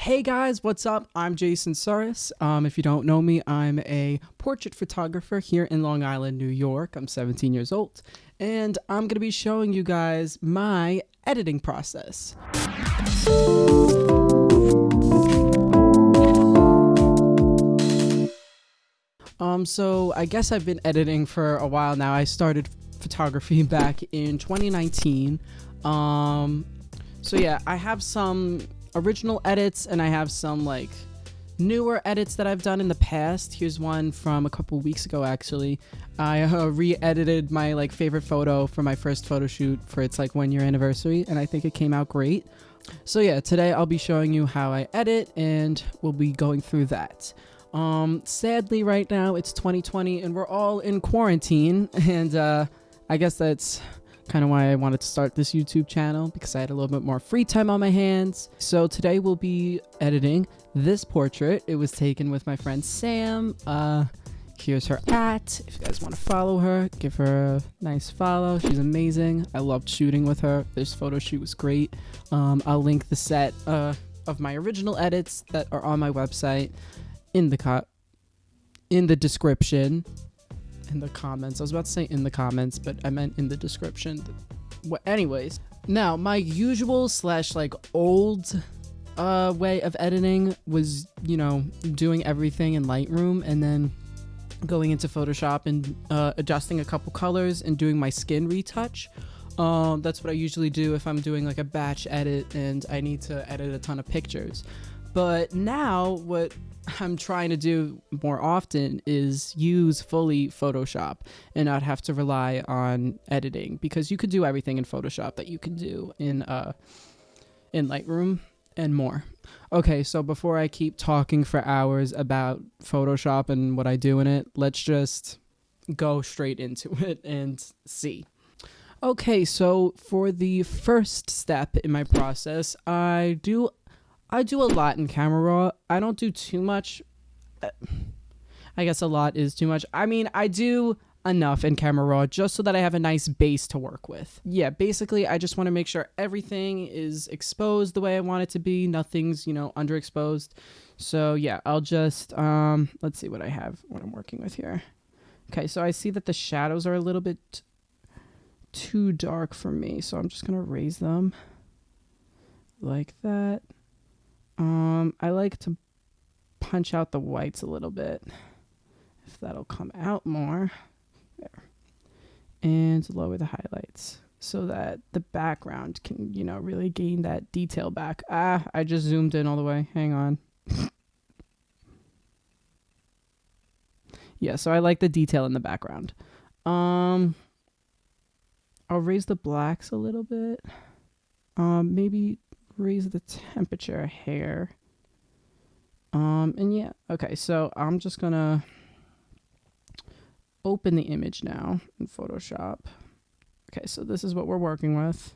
Hey guys, what's up? I'm Jason Suris. If you don't know me, I'm a portrait photographer here in Long Island, New York. I'm 17 years old, and I'm going to be showing you guys my editing process. So I guess I've been editing for a while now. I started photography back in 2019. So yeah, I have some original edits and I have some like newer edits that I've done in the past. Here's one from a couple weeks ago actually. I re-edited my like favorite photo for my first photo shoot for its like 1 year anniversary, and I think it came out great. So yeah, today I'll be showing you how I edit and we'll be going through that. Sadly right now it's 2020 and we're all in quarantine, and I guess that's kind of why I wanted to start this YouTube channel, because I had a little bit more free time on my hands. So today we'll be editing this portrait. It was taken with my friend Sam. Here's her @ if you guys want to follow her, give her a nice follow. She's amazing. I loved shooting with her. This photo shoot was great. I'll link the set of my original edits that are on my website in the description. In the comments. I was about to say in the comments, but I meant in the description. Anyways, now my usual / like old way of editing was, you know, doing everything in Lightroom and then going into Photoshop and adjusting a couple colors and doing my skin retouch. That's what I usually do if I'm doing like a batch edit and I need to edit a ton of pictures. But now what I'm trying to do more often is use fully Photoshop and not have to rely on editing, because you could do everything in Photoshop that you can do in Lightroom and more. Okay, so before I keep talking for hours about Photoshop and what I do in it, let's just go straight into it and see. Okay, so for the first step in my process, I do a lot in Camera Raw. I don't do too much. I guess a lot is too much. I mean, I do enough in Camera Raw just so that I have a nice base to work with. Yeah, basically, I just want to make sure everything is exposed the way I want it to be. Nothing's, you know, underexposed. So yeah, I'll just, let's see what I have, what I'm working with here. Okay, so I see that the shadows are a little bit too dark for me. So I'm just going to raise them like that. I like to punch out the whites a little bit, if that'll come out more. There. And lower the highlights so that the background can, you know, really gain that detail back. I just zoomed in all the way. Hang on. Yeah, so I like the detail in the background. I'll raise the blacks a little bit. Maybe raise the temperature a hair. And yeah, okay, so I'm just gonna open the image now in Photoshop. Okay, so this is what we're working with.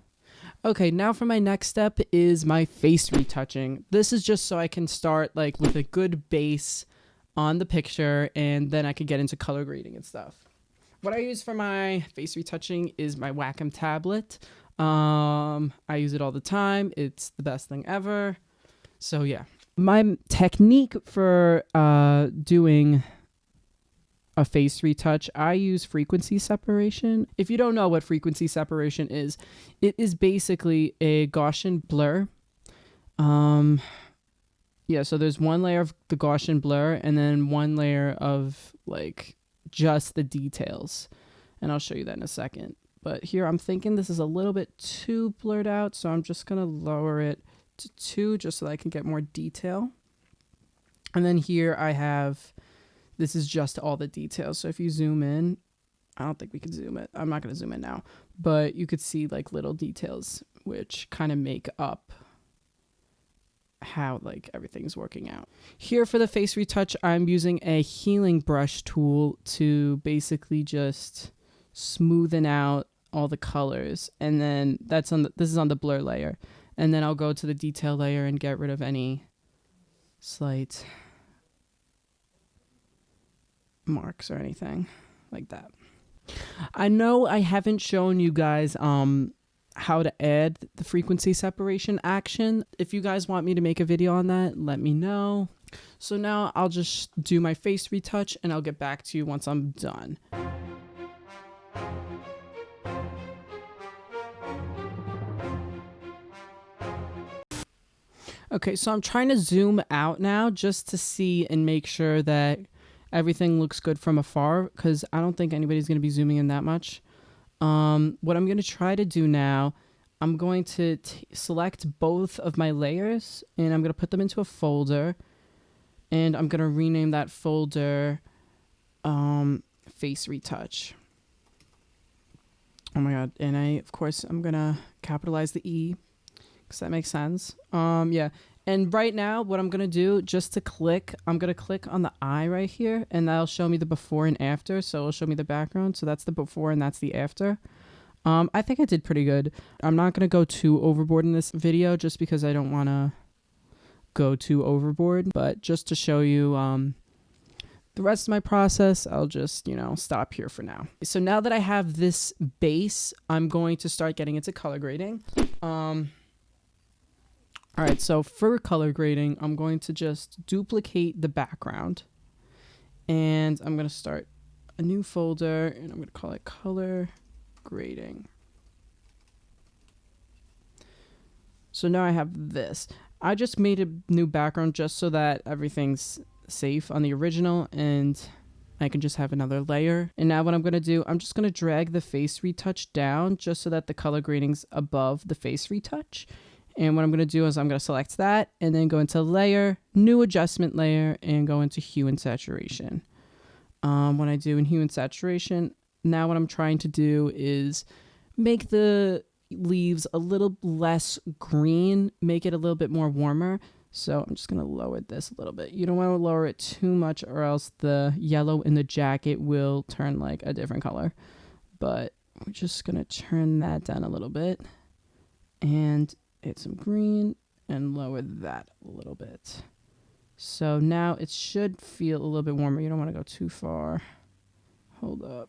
Okay, now for my next step is my face retouching. This is just so I can start like with a good base on the picture, and then I could get into color grading and stuff. What I use for my face retouching is my Wacom tablet. I use it all the time. It's the best thing ever. So yeah, my technique for doing a face retouch, I use frequency separation. If you don't know what frequency separation is, it is basically a Gaussian blur. Yeah, so there's one layer of the Gaussian blur and then one layer of like just the details, and I'll show you that in a second. But here I'm thinking this is a little bit too blurred out, so I'm just going to lower it to 2 just so that I can get more detail. And then here I have, this is just all the details. So if you zoom in, I don't think we can zoom it. I'm not going to zoom in now. But you could see like little details which kind of make up how like everything's working out. Here for the face retouch, I'm using a healing brush tool to basically just smoothen out all the colors, and then this is on the blur layer, and then I'll go to the detail layer and get rid of any slight marks or anything like that. I know I haven't shown you guys how to add the frequency separation action. If you guys want me to make a video on that, let me know. So now I'll just do my face retouch and I'll get back to you once I'm done. Okay, so I'm trying to zoom out now just to see and make sure that everything looks good from afar, because I don't think anybody's going to be zooming in that much. What I'm going to try to do now, I'm going to select both of my layers and I'm going to put them into a folder, and I'm going to rename that folder Face Retouch. Oh my god, and of course I'm going to capitalize the E, because that makes sense. Yeah. And right now, what I'm going to do, just to click, I'm going to click on the eye right here, and that'll show me the before and after. So it'll show me the background. So that's the before and that's the after. I think I did pretty good. I'm not going to go too overboard in this video just because I don't want to go too overboard. But just to show you the rest of my process, I'll just, stop here for now. So now that I have this base, I'm going to start getting into color grading. All right, so for color grading, I'm going to just duplicate the background, and I'm going to start a new folder, and I'm going to call it color grading. So now I have this. I just made a new background just so that everything's safe on the original, and I can just have another layer. And now what I'm going to do, I'm just going to drag the face retouch down just so that the color grading's above the face retouch. And what I'm going to do is I'm going to select that and then go into layer, new adjustment layer, and go into hue and saturation. When I do in hue and saturation, now what I'm trying to do is make the leaves a little less green, make it a little bit more warmer. So I'm just going to lower this a little bit. You don't want to lower it too much or else the yellow in the jacket will turn like a different color. But we're just going to turn that down a little bit and add some green and lower that a little bit. So now it should feel a little bit warmer. You don't want to go too far. Hold up.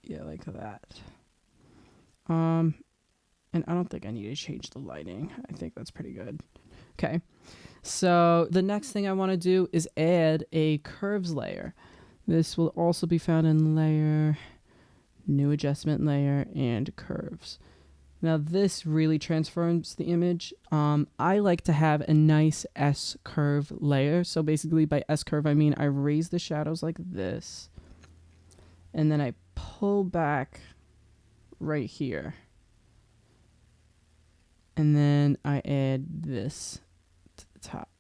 Yeah, like that. And I don't think I need to change the lighting. I think that's pretty good. Okay. So the next thing I want to do is add a curves layer. This will also be found in layer, new adjustment layer, and curves. Now this really transforms the image. I like to have a nice S-curve layer. So basically by S-curve, I mean I raise the shadows like this. And then I pull back right here. And then I add this to the top.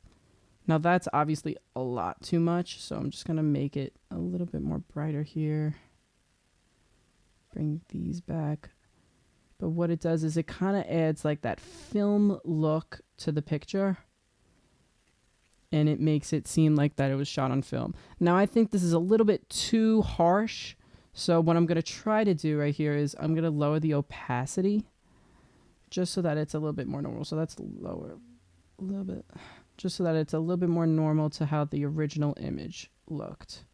Now that's obviously a lot too much. So I'm just going to make it a little bit more brighter here. Bring these back. But what it does is it kind of adds like that film look to the picture. And it makes it seem like that it was shot on film. Now I think this is a little bit too harsh. So what I'm going to try to do right here is I'm going to lower the opacity. Just so that it's a little bit more normal. So that's lower a little bit. Just so that it's a little bit more normal to how the original image looked.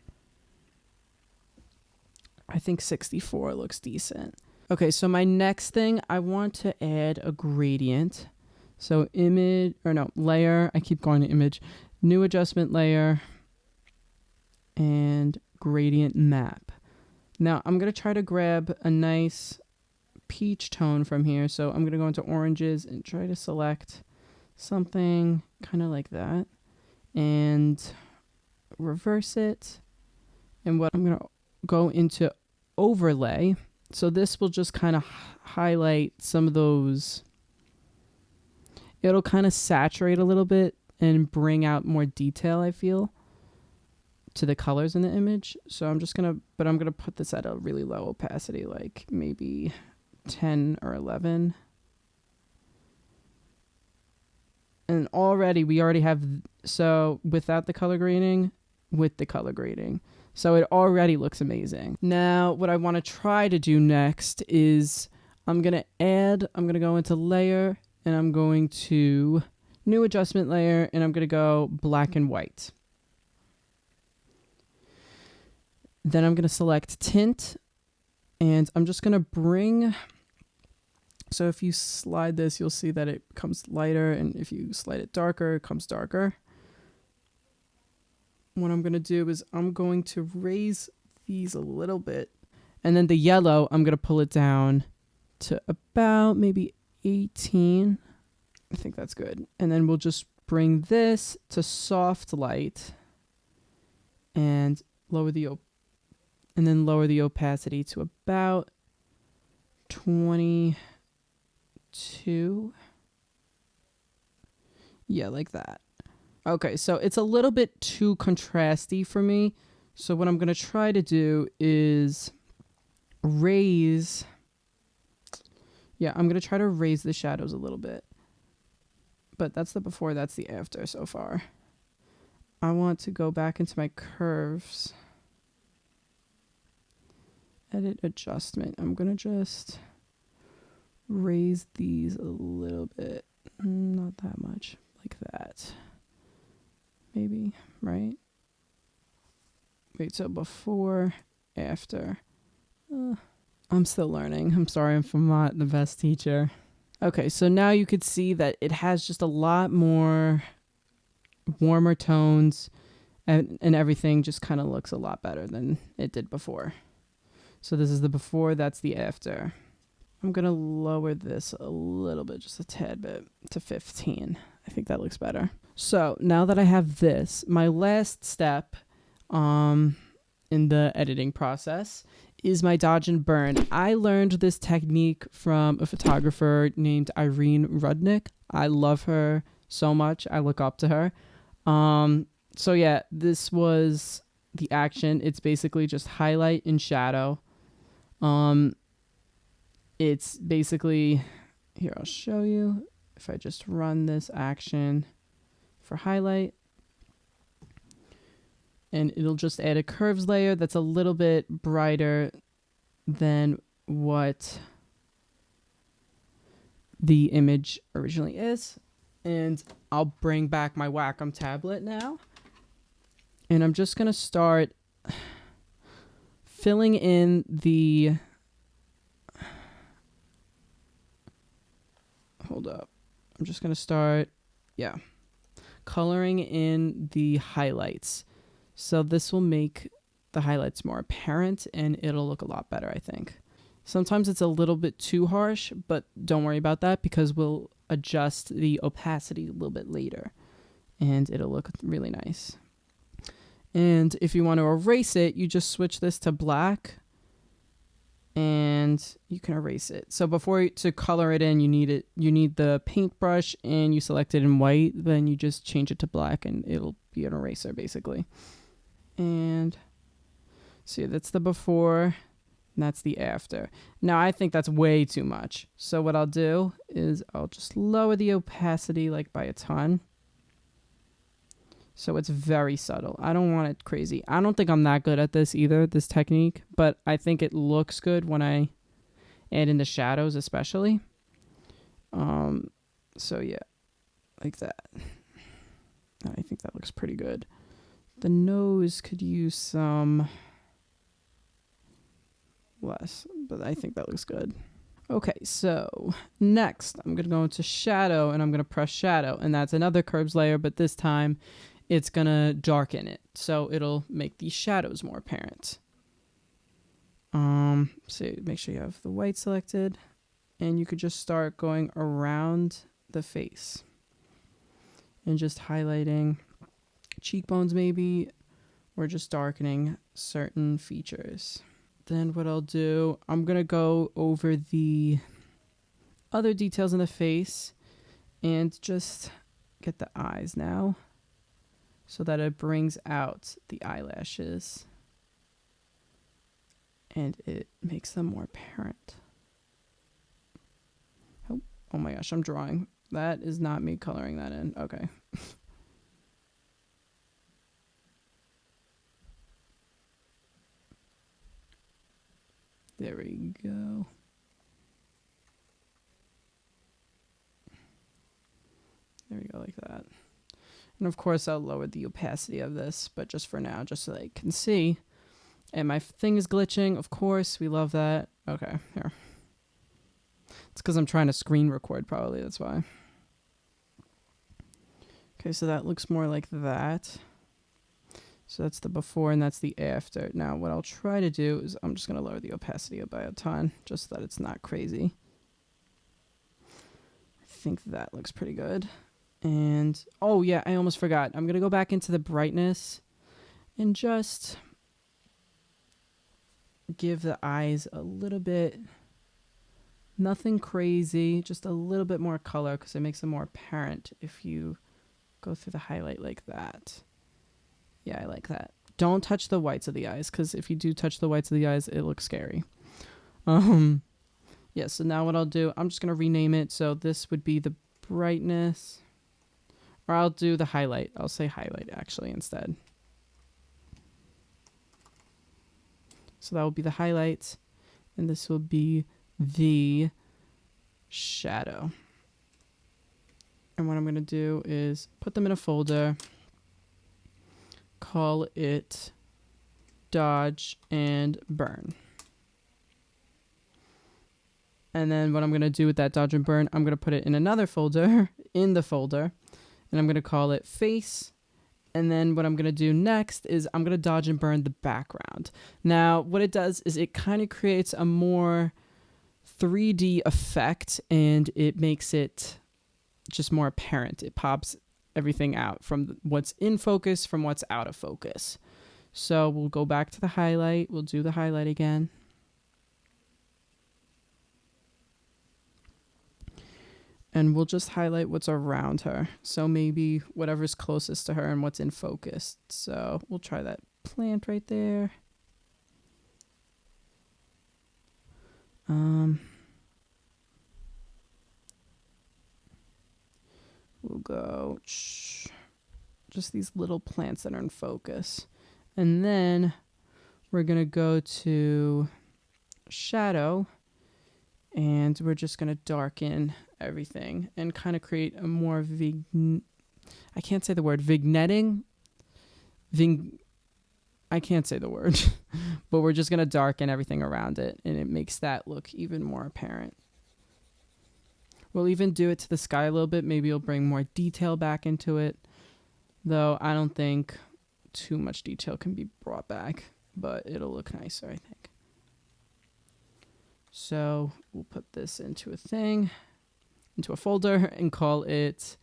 I think 64 looks decent. Okay, so my next thing, I want to add a gradient. So layer, I keep going to image, new adjustment layer, and gradient map. Now, I'm going to try to grab a nice peach tone from here. So I'm going to go into oranges and try to select something kind of like that. And reverse it. And what I'm going to go into overlay. So this will just kind of highlight some of those. It'll kind of saturate a little bit and bring out more detail, I feel, to the colors in the image. So I'm going to put this at a really low opacity, like maybe 10 or 11. And we already have, so without the color grading, with the color grading. So it already looks amazing. Now, what I want to try to do next is I'm going to go into layer, and I'm going to new adjustment layer, and I'm going to go black and white. Then I'm going to select tint, and I'm just going to bring So if you slide this, you'll see that it becomes lighter, and if you slide it darker, it comes darker. What I'm going to do is I'm going to raise these a little bit, and then the yellow, I'm going to pull it down to about maybe 18. I think that's good. And then we'll just bring this to soft light and lower the opacity to about 22. Yeah, like that. Okay, so it's a little bit too contrasty for me. So what I'm going to try to do is raise... Yeah, I'm going to try to raise the shadows a little bit. But that's the before, that's the after so far. I want to go back into my curves. Edit adjustment. I'm going to just raise these a little bit. Not that much. Like that. Maybe, right? Wait, so before, after. I'm still learning. I'm sorry if I'm not the best teacher. Okay, so now you could see that it has just a lot more warmer tones, and everything just kind of looks a lot better than it did before. So this is the before, that's the after. I'm going to lower this a little bit, just a tad bit, to 15. I think that looks better. So now that I have this, my last step in the editing process is my dodge and burn. I learned this technique from a photographer named Irene Rudnick. I love her so much. I look up to her. So yeah, this was the action. It's basically just highlight and shadow. It's basically, here, I'll show you. If I just run this action for highlight, and it'll just add a curves layer that's a little bit brighter than what the image originally is. And I'll bring back my Wacom tablet now. And I'm just going to start filling in the... Hold up. I'm just going to start, coloring in the highlights. So this will make the highlights more apparent, and it'll look a lot better, I think. Sometimes it's a little bit too harsh, but don't worry about that because we'll adjust the opacity a little bit later, and it'll look really nice. And if you want to erase it, you just switch this to black, and you can erase it. So before to color it in, you need the paintbrush, and you select it in white. Then you just change it to black, and it'll be an eraser basically. And see, that's the before, and that's the after. Now I think that's way too much. So what I'll do is I'll just lower the opacity like by a ton. So it's very subtle. I don't want it crazy. I don't think I'm that good at this either, this technique, but I think it looks good when I add in the shadows especially. So yeah, like that. I think that looks pretty good. The nose could use some less, but I think that looks good. Okay, so next I'm going to go into shadow, and I'm going to press shadow, and that's another curves layer, but this time it's going to darken it. So it'll make the shadows more apparent. So make sure you have the white selected, and you could just start going around the face and just highlighting cheekbones maybe, or just darkening certain features. Then what I'll do, I'm going to go over the other details in the face and just get the eyes now so that it brings out the eyelashes and it makes them more apparent. Oh my gosh, I'm drawing. That is not me coloring that in. Okay. There we go. There we go, like that. And of course, I'll lower the opacity of this, but just for now, just so they can see. And my thing is glitching, of course, we love that. Okay, here. It's because I'm trying to screen record probably, that's why. Okay, so that looks more like that. So that's the before and that's the after. Now what I'll try to do is I'm just going to lower the opacity by a ton just so that it's not crazy. I think that looks pretty good. And oh yeah, I almost forgot. I'm going to go back into the brightness and just give the eyes a little bit, nothing crazy, just a little bit more color because it makes them more apparent if you go through the highlight like that. Yeah, I like that. Don't touch the whites of the eyes, because if you do touch the whites of the eyes, it looks scary. Yeah, so now what I'll do, I'm just going to rename it. So this would be the brightness. Or I'll do the highlight. I'll say highlight, actually, instead. So that will be the highlight. And this will be the shadow. And what I'm going to do is put them in a folder. Call it dodge and burn. And then what I'm going to do with that dodge and burn, I'm going to put it in another folder, in the folder, and I'm going to call it face. And then what I'm going to do next is I'm going to dodge and burn the background. Now, what it does is it kind of creates a more 3D effect, and it makes it just more apparent. It pops everything out from what's in focus from what's out of focus. So we'll go back to the highlight. We'll do the highlight again. And we'll just highlight what's around her. So maybe whatever's closest to her and what's in focus. So we'll try that plant right there. We'll go just these little plants that are in focus. And then we're going to go to shadow, and we're just going to darken everything and kind of create a more I can't say the word vignetting. I can't say the word, but we're just going to darken everything around it, and it makes that look even more apparent. We'll even do it to the sky a little bit. Maybe it'll bring more detail back into it, though I don't think too much detail can be brought back, but it'll look nicer, I think. So we'll put this into a thing, into a folder, and call it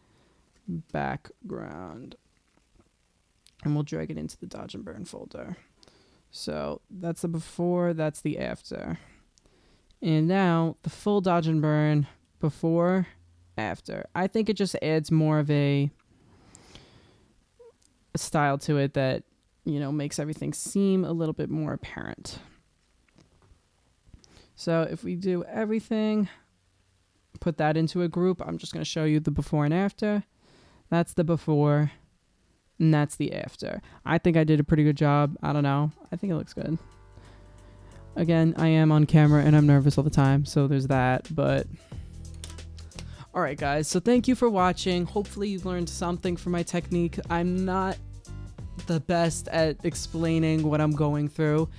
background. And we'll drag it into the dodge and burn folder. So that's the before, that's the after. And now the full dodge and burn before, after. I think it just adds more of a style to it that, you know, makes everything seem a little bit more apparent. So if we do everything, put that into a group, I'm just going to show you the before and after. That's the before, and that's the after. I think I did a pretty good job. I don't know. I think it looks good. Again, I am on camera and I'm nervous all the time, so there's that, but all right, guys. So thank you for watching. Hopefully you've learned something from my technique. I'm not the best at explaining what I'm going through,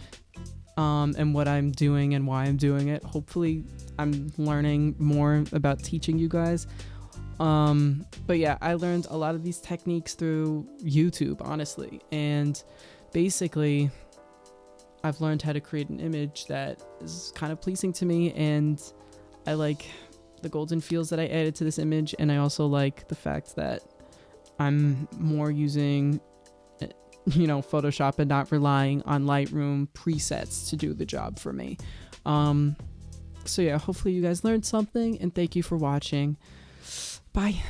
and what I'm doing and why I'm doing it. Hopefully I'm learning more about teaching you guys. But yeah, I learned a lot of these techniques through YouTube, honestly. And basically, I've learned how to create an image that is kind of pleasing to me, and I like the golden feels that I added to this image, and I also like the fact that I'm more using, you know, Photoshop and not relying on Lightroom presets to do the job for me. So yeah, hopefully you guys learned something, and thank you for watching. Bye.